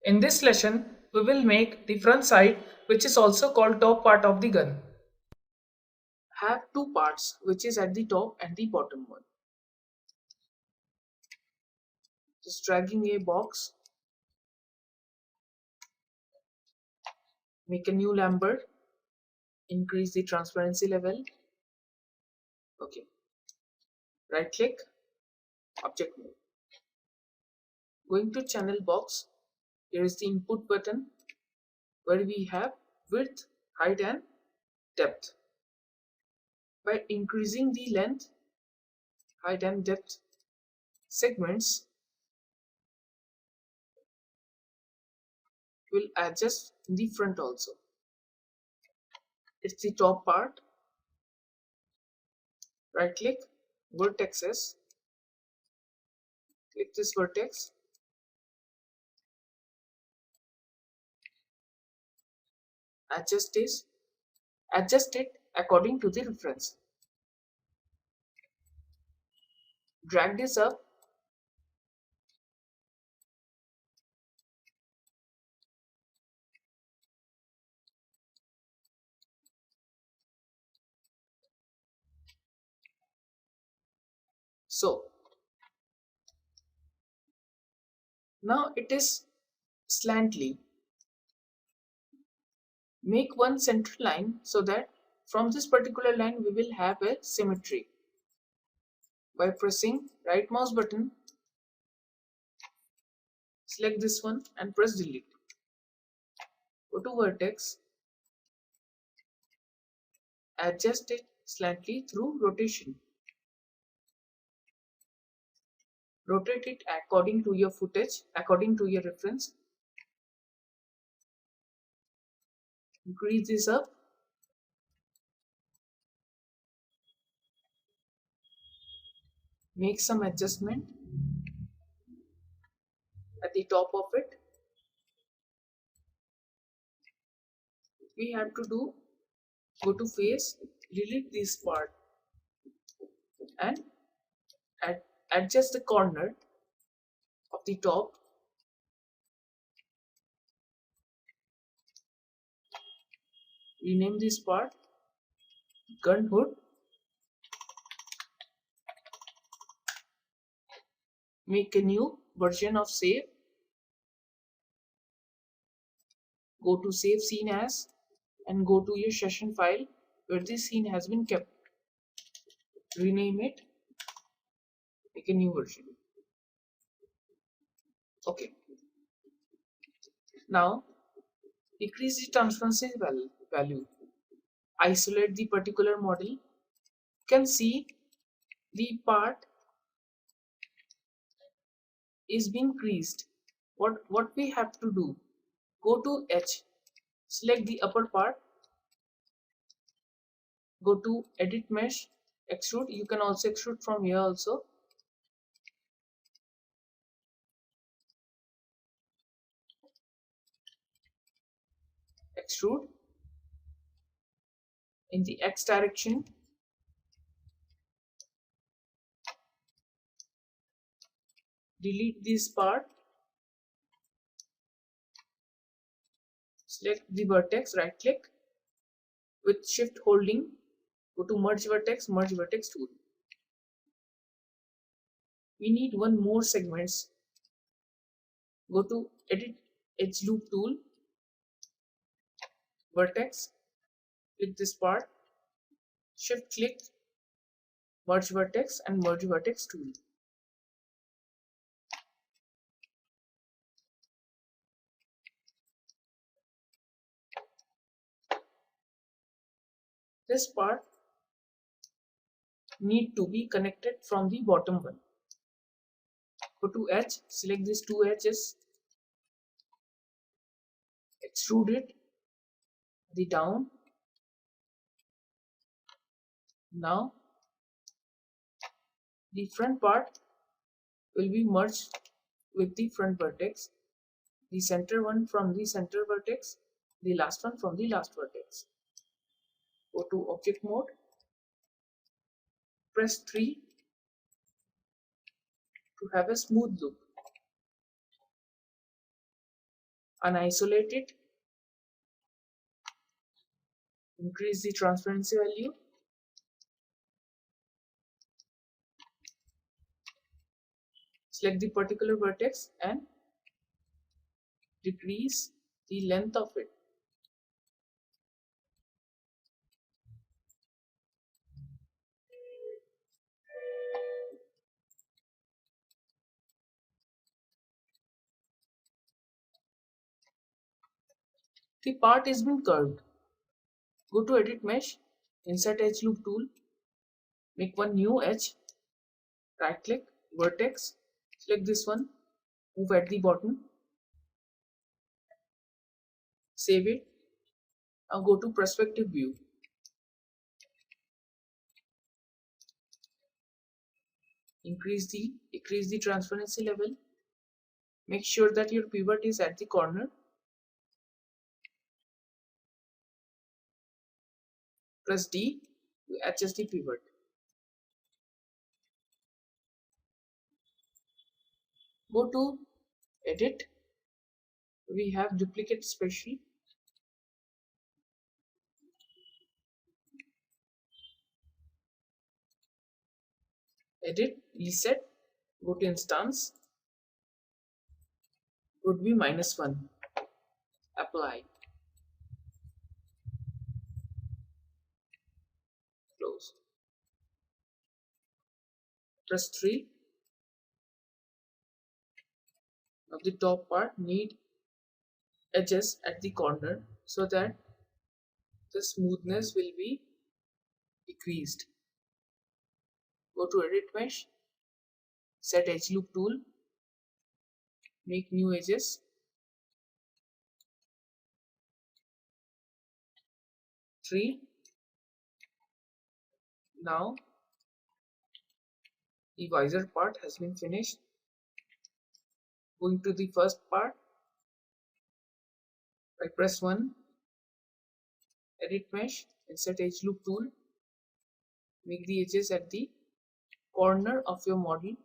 In this lesson, we will make the front side, which is also called top part of the gun, have two parts, which is at the top and the bottom one. Just dragging a box, make a new Lambert, increase the transparency level. Okay, right click, object mode. Going to channel box, here is the input button where we have width, height and depth. By increasing the length, height and depth segments, will adjust in the front also. It's the top part. Right click, vertexes, click this vertex, adjust it according to the reference. Drag this up, so now it is slantly. Make one central line so that from this particular line we will have a symmetry. By pressing right mouse button, select this one and press delete. Go to vertex, adjust it slightly through rotation. Rotate it according to your footage, according to your reference. Increase this up. Make some adjustment at the top of it. We have to do, go to face, delete this part and adjust the corner of the top. Rename this part gun hood. Make a new version of save. Go to save scene as and go to your session file where this scene has been kept. Rename it. Make a new version. Okay. Now decrease the transparency value. Isolate the particular model. You can see the part is being creased. What we have to do? Go to H, select the upper part, go to edit mesh, extrude. You can also extrude from here also. Extrude in the X direction. Delete this part. Select the vertex, right click. With shift holding, go to merge vertex tool. We need one more segments. Go to edit edge loop tool, vertex, click this part, shift click, merge vertex and merge vertex tool. This part need to be connected from the bottom one. Go to edge, select these two edges, extrude it, the down. Now the front part will be merged with the front vertex, the center one from the center vertex, the last one from the last vertex. Go to object mode, press 3 to have a smooth look. Unisolate it, increase the transparency value, select the particular vertex and decrease the length of it. The part is been curved. Go to edit mesh, insert edge loop tool, make one new edge, right click, vertex, select this one, move at the bottom, save it. Now go to perspective view. Decrease the transparency level. Make sure that your pivot is at the corner. Press D to adjust the pivot. Go to edit. We have duplicate special. Edit, reset, go to instance, would be -1. Apply. Close. Press 3. Now the top part need edges at the corner so that the smoothness will be decreased. Go to edit mesh, set edge loop tool, make new edges, 3. Now the visor part has been finished. Going to the first part, I press 1, edit mesh, insert edge loop tool, make the edges at the corner of your model.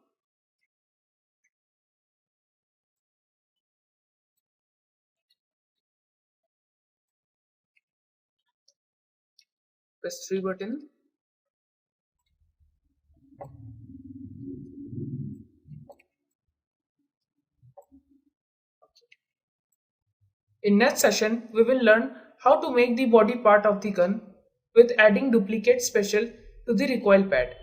Press 3 button. In next session, we will learn how to make the body part of the gun with adding duplicate special to the recoil pad.